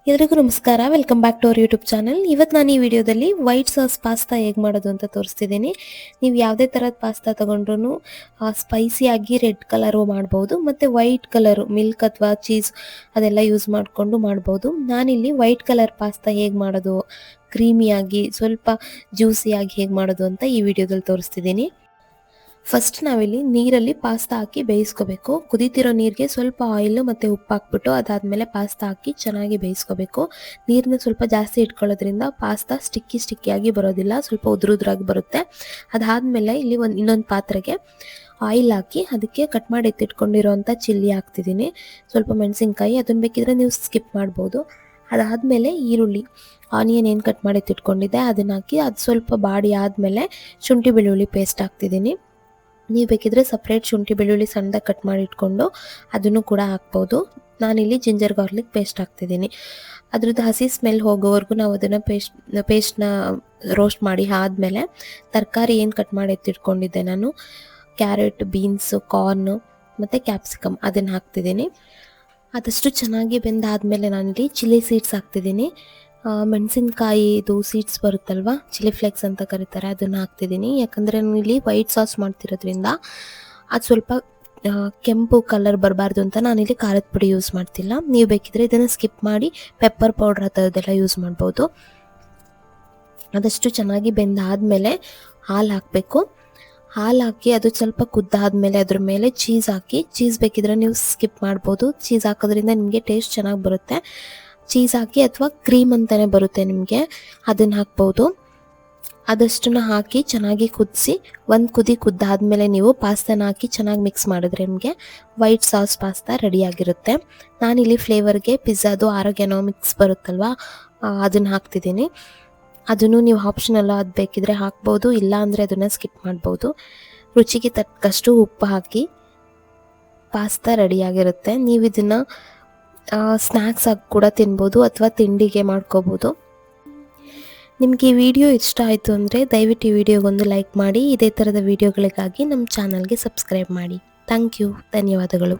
ಎಲ್ರಿಗೂ ನಮಸ್ಕಾರ. Welcome back to our YouTube channel. ಇವತ್ತು ನಾನು ಈ ವಿಡಿಯೋದಲ್ಲಿ ವೈಟ್ ಸಾಸ್ ಪಾಸ್ತಾ ಹೇಗೆ ಮಾಡೋದು ಅಂತ ತೋರಿಸ್ತಿದ್ದೀನಿ. ನೀವು ಯಾವುದೇ ಥರದ ಪಾಸ್ತಾ ತೊಗೊಂಡ್ರೂ ಸ್ಪೈಸಿಯಾಗಿ ರೆಡ್ ಕಲರು ಮಾಡ್ಬೋದು, ಮತ್ತು ವೈಟ್ ಕಲರು ಮಿಲ್ಕ್ ಅಥವಾ ಚೀಸ್ ಅದೆಲ್ಲ ಯೂಸ್ ಮಾಡಿಕೊಂಡು ಮಾಡ್ಬೋದು. ನಾನಿಲ್ಲಿ ವೈಟ್ ಕಲರ್ ಪಾಸ್ತಾ ಹೇಗೆ ಮಾಡೋದು, ಕ್ರೀಮಿಯಾಗಿ ಸ್ವಲ್ಪ ಜ್ಯೂಸಿಯಾಗಿ ಹೇಗೆ ಮಾಡೋದು ಅಂತ ಈ ವಿಡಿಯೋದಲ್ಲಿ ತೋರಿಸ್ತಿದ್ದೀನಿ. ಫಸ್ಟ್ ನಾವಿಲ್ಲಿ ನೀರಲ್ಲಿ ಪಾಸ್ತಾ ಹಾಕಿ ಬೇಯಿಸ್ಕೋಬೇಕು. ಕುದೀತಿರೋ ನೀರಿಗೆ ಸ್ವಲ್ಪ ಆಯಿಲು ಮತ್ತು ಉಪ್ಪು ಹಾಕ್ಬಿಟ್ಟು ಅದಾದಮೇಲೆ ಪಾಸ್ತಾ ಹಾಕಿ ಚೆನ್ನಾಗಿ ಬೇಯಿಸ್ಕೋಬೇಕು. ನೀರನ್ನ ಸ್ವಲ್ಪ ಜಾಸ್ತಿ ಇಟ್ಕೊಳ್ಳೋದ್ರಿಂದ ಪಾಸ್ತಾ ಸ್ಟಿಕ್ಕಿಯಾಗಿ ಬರೋದಿಲ್ಲ, ಸ್ವಲ್ಪ ಉದುರಾಗಿ ಬರುತ್ತೆ. ಅದಾದಮೇಲೆ ಇಲ್ಲಿ ಇನ್ನೊಂದು ಪಾತ್ರೆಗೆ ಆಯಿಲ್ ಹಾಕಿ ಅದಕ್ಕೆ ಕಟ್ ಮಾಡಿ ಎತ್ತಿಟ್ಕೊಂಡಿರೋಂಥ ಚಿಲ್ಲಿ ಹಾಕ್ತಿದ್ದೀನಿ, ಸ್ವಲ್ಪ ಮೆಣಸಿನ್ಕಾಯಿ, ಅದನ್ನು ಬೇಕಿದ್ರೆ ನೀವು ಸ್ಕಿಪ್ ಮಾಡ್ಬೋದು. ಅದಾದಮೇಲೆ ಈರುಳ್ಳಿ, ಆನಿಯನ್ ಏನು ಕಟ್ ಮಾಡಿ ಎತ್ತಿಟ್ಕೊಂಡಿದ್ದೆ ಅದನ್ನು ಹಾಕಿ ಅದು ಸ್ವಲ್ಪ ಬಾಡಿ ಆದಮೇಲೆ ಶುಂಠಿ ಬೆಳ್ಳುಳ್ಳಿ ಪೇಸ್ಟ್ ಹಾಕ್ತಿದ್ದೀನಿ. ನೀವು ಬೇಕಿದ್ರೆ ಸಪ್ರೇಟ್ ಶುಂಠಿ ಬೆಳ್ಳುಳ್ಳಿ ಸಣ್ಣದಾಗಿ ಕಟ್ ಮಾಡಿ ಇಟ್ಕೊಂಡು ಅದನ್ನು ಕೂಡ ಹಾಕ್ಬೋದು. ನಾನಿಲ್ಲಿ ಜಿಂಜರ್ ಗಾರ್ಲಿಕ್ ಪೇಸ್ಟ್ ಹಾಕ್ತಿದ್ದೀನಿ. ಅದ್ರದ್ದು ಹಸಿ ಸ್ಮೆಲ್ ಹೋಗೋವರೆಗೂ ನಾವು ಅದನ್ನು ಪೇಸ್ಟ್ನ ರೋಸ್ಟ್ ಮಾಡಿ ಆದಮೇಲೆ ತರಕಾರಿ ಏನು ಕಟ್ ಮಾಡಿ ಎತ್ತಿಟ್ಕೊಂಡಿದ್ದೆ ನಾನು, ಕ್ಯಾರೆಟ್, ಬೀನ್ಸು, ಕಾರ್ನು ಮತ್ತು ಕ್ಯಾಪ್ಸಿಕಮ್ ಅದನ್ನು ಹಾಕ್ತಿದ್ದೀನಿ. ಅದಷ್ಟು ಚೆನ್ನಾಗಿ ಬೆಂದಾದಮೇಲೆ ನಾನಿಲ್ಲಿ ಚಿಲ್ಲಿ ಸೀಡ್ಸ್ ಹಾಕ್ತಿದ್ದೀನಿ. ಮೆಣಸಿನ್ಕಾಯಿದು ಸೀಡ್ಸ್ ಬರುತ್ತಲ್ವ, ಚಿಲ್ಲಿ ಫ್ಲೇಕ್ಸ್ ಅಂತ ಕರೀತಾರೆ, ಅದನ್ನು ಹಾಕ್ತಿದ್ದೀನಿ. ಯಾಕಂದರೆ ನಾನು ಇಲ್ಲಿ ವೈಟ್ ಸಾಸ್ ಮಾಡ್ತಿರೋದ್ರಿಂದ ಅದು ಸ್ವಲ್ಪ ಕೆಂಪು ಕಲರ್ ಬರಬಾರ್ದು ಅಂತ ನಾನಿಲ್ಲಿ ಖಾರದ ಪುಡಿ ಯೂಸ್ ಮಾಡ್ತಿಲ್ಲ. ನೀವು ಬೇಕಿದ್ರೆ ಇದನ್ನು ಸ್ಕಿಪ್ ಮಾಡಿ ಪೆಪ್ಪರ್ ಪೌಡ್ರ್ ಆ ಥರದ್ದೆಲ್ಲ ಯೂಸ್ ಮಾಡ್ಬೋದು. ಅದಷ್ಟು ಚೆನ್ನಾಗಿ ಬೆಂದಾದಮೇಲೆ ಹಾಲು ಹಾಕಬೇಕು. ಹಾಲು ಹಾಕಿ ಅದು ಸ್ವಲ್ಪ ಕುದ್ದಾದಮೇಲೆ ಅದ್ರ ಮೇಲೆ ಚೀಸ್ ಹಾಕಿ, ಚೀಸ್ ಬೇಕಿದ್ರೆ ನೀವು ಸ್ಕಿಪ್ ಮಾಡ್ಬೋದು. ಚೀಸ್ ಹಾಕೋದ್ರಿಂದ ನಿಮಗೆ ಟೇಸ್ಟ್ ಚೆನ್ನಾಗಿ ಬರುತ್ತೆ. ಚೀಸ್ ಹಾಕಿ ಅಥವಾ ಕ್ರೀಮ್ ಅಂತಲೇ ಬರುತ್ತೆ ನಿಮಗೆ, ಅದನ್ನು ಹಾಕ್ಬೋದು. ಅದಷ್ಟನ್ನು ಹಾಕಿ ಚೆನ್ನಾಗಿ ಕುದಿಸಿ ಒಂದು ಕುದಿ ಕುದ್ದಾದಮೇಲೆ ನೀವು ಪಾಸ್ತಾನ ಹಾಕಿ ಚೆನ್ನಾಗಿ ಮಿಕ್ಸ್ ಮಾಡಿದ್ರೆ ನಿಮಗೆ ವೈಟ್ ಸಾಸ್ ಪಾಸ್ತಾ ರೆಡಿಯಾಗಿರುತ್ತೆ. ನಾನಿಲ್ಲಿ ಫ್ಲೇವರ್ಗೆ ಪಿಜ್ಜಾದು ಆರೋಗ್ಯನೋ ಮಿಕ್ಸ್ ಬರುತ್ತಲ್ವ, ಅದನ್ನು ಹಾಕ್ತಿದ್ದೀನಿ. ಅದನ್ನು ನೀವು ಆಪ್ಷನಲ್ಲ, ಅದು ಬೇಕಿದ್ರೆ ಹಾಕ್ಬೋದು, ಇಲ್ಲ ಅಂದರೆ ಅದನ್ನು ಸ್ಕಿಪ್ ಮಾಡ್ಬೋದು. ರುಚಿಗೆ ತಕ್ಕಷ್ಟು ಉಪ್ಪು ಹಾಕಿ ಪಾಸ್ತಾ ರೆಡಿಯಾಗಿರುತ್ತೆ. ನೀವು ಇದನ್ನು ಸ್ನ್ಯಾಕ್ಸ್ ಆಗಿ ಕೂಡ ತಿನ್ಬೋದು ಅಥವಾ ತಿಂಡಿಗೆ ಮಾಡ್ಕೋಬೋದು. ನಿಮಗೆ ಈ ವಿಡಿಯೋ ಇಷ್ಟ ಆಯಿತು ಅಂದರೆ ದಯವಿಟ್ಟು ಈ ವಿಡಿಯೋಗೊಂದು ಲೈಕ್ ಮಾಡಿ. ಇದೇ ಥರದ ವಿಡಿಯೋಗಳಿಗಾಗಿ ನಮ್ಮ ಚಾನಲ್ಗೆ ಸಬ್ಸ್ಕ್ರೈಬ್ ಮಾಡಿ. ಥ್ಯಾಂಕ್ ಯು, ಧನ್ಯವಾದಗಳು.